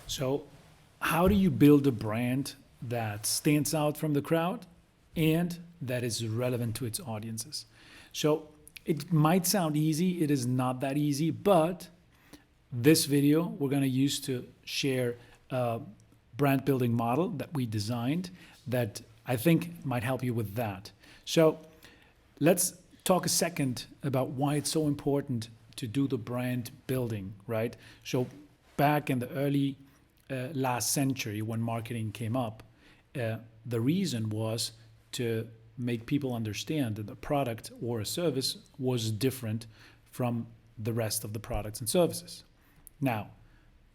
So, how do you build a brand that stands out from the crowd and that is relevant to its audiences? So, it might sound easy, it is not that easy, but this video we're going to use to share a brand building model that we designed that I think might help you with that. So, let's talk a second about why it's so important to do the brand building, right? So, back in the early last century when marketing came up, the reason was to make people understand that the product or a service was different from the rest of the products and services. Now,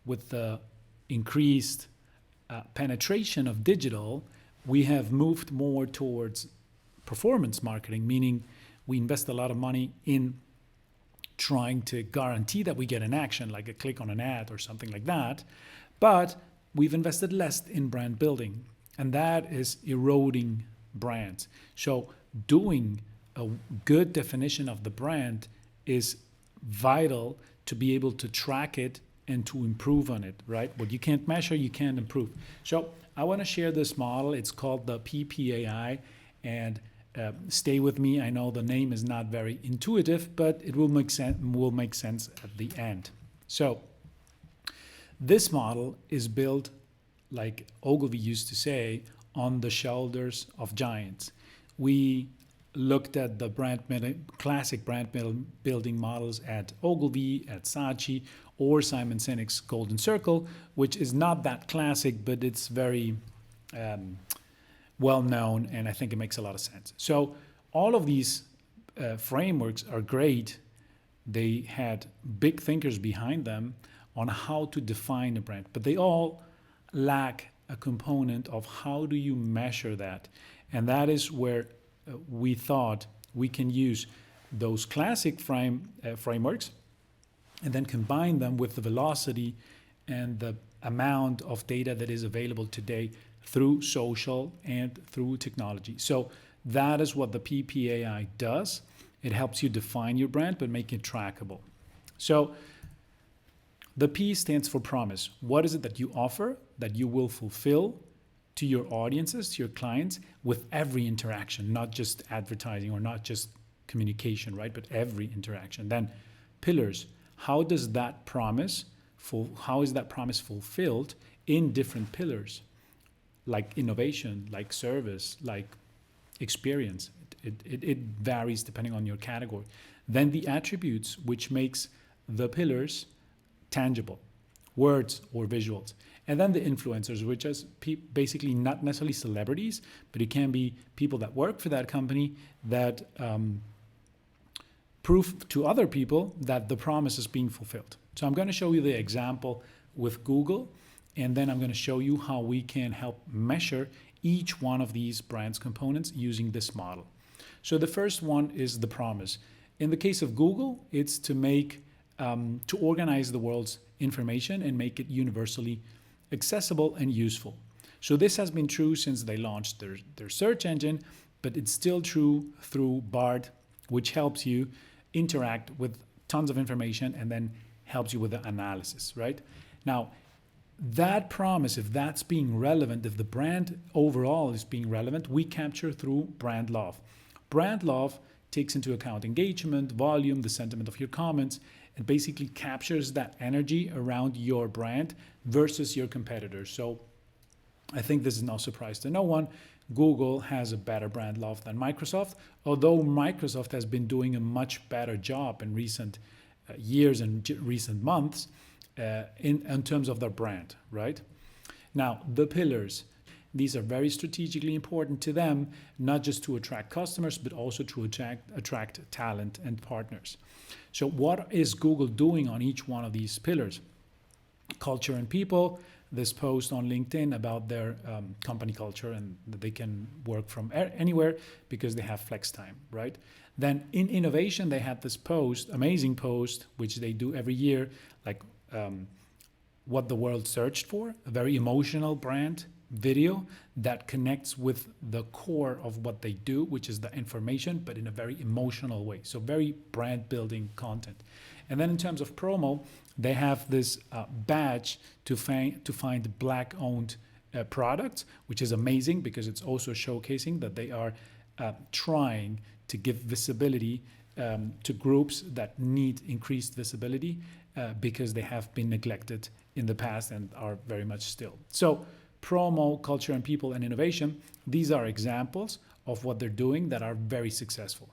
with the increased penetration of digital, we have moved more towards performance marketing, meaning we invest a lot of money in trying to guarantee that we get an action, like a click on an ad or something like that. But we've invested less in brand building, and that is eroding brands. So doing a good definition of the brand is vital to be able to track it and to improve on it, right? What you can't measure, you can't improve. So I want to share this model. It's called the PPAI, and stay with me. I know the name is not very intuitive, but it will make sense at the end. So this model is built, like Ogilvy used to say, on the shoulders of giants. We looked at the classic brand building models at Ogilvy, at Saatchi, or Simon Sinek's Golden Circle, which is not that classic, but it's very well known, and I think it makes a lot of sense. So all of these frameworks are great. They had big thinkers behind them on how to define a brand, but they all lack a component of how do you measure that. And that is where we thought we can use those classic frameworks and then combine them with the velocity and the amount of data that is available today through social and through technology. So that is what the PPAI does. It helps you define your brand, but make it trackable. So the P stands for promise. What is it that you offer that you will fulfill to your audiences, to your clients, with every interaction, not just advertising or not just communication, right? But every interaction. Then pillars. How is that promise fulfilled in different pillars, like innovation, like service, like experience? It varies depending on your category. Then the attributes, which makes the pillars tangible, words or visuals. And then the influencers, which is basically not necessarily celebrities, but it can be people that work for that company that prove to other people that the promise is being fulfilled. So I'm going to show you the example with Google, and then I'm going to show you how we can help measure each one of these brands components using this model. So the first one is the promise. In the case of Google, it's to make to organize the world's information and make it universally accessible and useful. So this has been true since they launched their search engine, but it's still true through Bard, which helps you interact with tons of information and then helps you with the analysis, right? Now, that promise, if that's being relevant, if the brand overall is being relevant, we capture through brand love. Brand love takes into account engagement, volume, the sentiment of your comments, and basically captures that energy around your brand versus your competitors. So I think this is no surprise to no one. Google has a better brand love than Microsoft, although Microsoft has been doing a much better job in recent years and recent months in terms of their brand, right? Now, the pillars. These are very strategically important to them, not just to attract customers, but also to attract talent and partners. So what is Google doing on each one of these pillars? Culture and people. This post on LinkedIn about their company culture and that they can work from anywhere because they have flex time, right? Then in innovation, they had this post, amazing post, which they do every year, like what the world searched for, a very emotional brand video that connects with the core of what they do, which is the information, but in a very emotional way. So very brand building content. And then in terms of promo, they have this badge to find black owned products, which is amazing because it's also showcasing that they are trying to give visibility to groups that need increased visibility because they have been neglected in the past and are very much still. So promo, culture and people and innovation, these are examples of what they're doing that are very successful.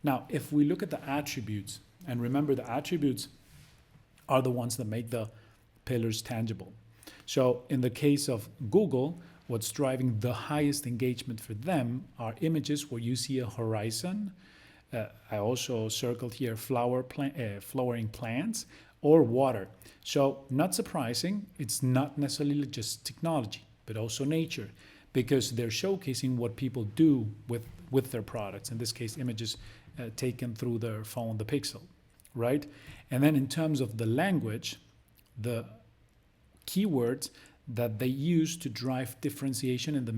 Now, if we look at the attributes, and remember the attributes are the ones that make the pillars tangible. So in the case of Google, what's driving the highest engagement for them are images where you see a horizon. I also circled here flowering plants or water. So not surprising, it's not necessarily just technology, but also nature, because they're showcasing what people do with their products. In this case, images taken through their phone, the Pixel, right? And then in terms of the language, the keywords that they use to drive differentiation in the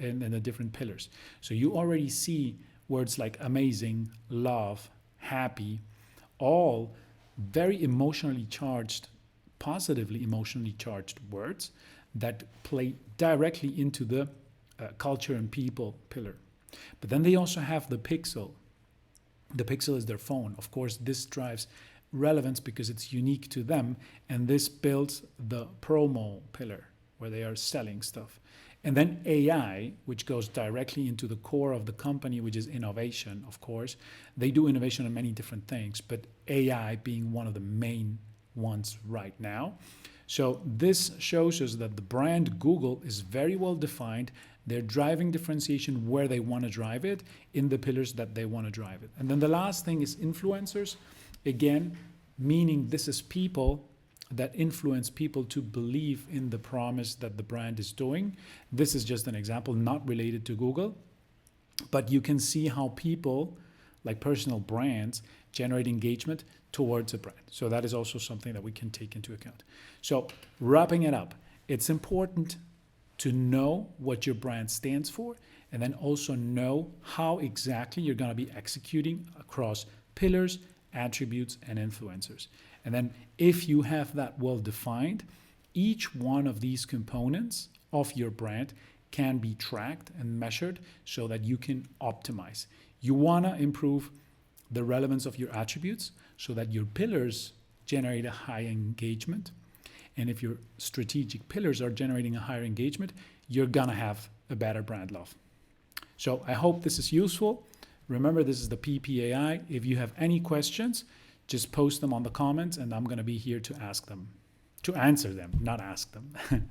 in the different pillars. So you already see words like amazing, love, happy, all very emotionally charged, positively emotionally charged words that play directly into the culture and people pillar. But then they also have the Pixel. The Pixel is their phone. Of course, this drives relevance because it's unique to them, and this builds the promo pillar where they are selling stuff. And then AI, which goes directly into the core of the company, which is innovation, of course. They do innovation on many different things, but AI being one of the main ones right now. So this shows us that the brand Google is very well defined. They're driving differentiation where they want to drive it, in the pillars that they want to drive it. And then the last thing is influencers. Again, meaning this is people that influence people to believe in the promise that the brand is doing. This is just an example, not related to Google, but you can see how people, like personal brands, generate engagement towards a brand. So that is also something that we can take into account. So wrapping it up, it's important to know what your brand stands for, and then also know how exactly you're going to be executing across pillars, attributes, and influencers. And then if you have that well defined, each one of these components of your brand can be tracked and measured so that you can optimize. You want to improve the relevance of your attributes so that your pillars generate a high engagement. And if your strategic pillars are generating a higher engagement, you're going to have a better brand love. So I hope this is useful. Remember, this is the PPAI. If you have any questions, just post them on the comments and I'm going to be here to answer them, not ask them.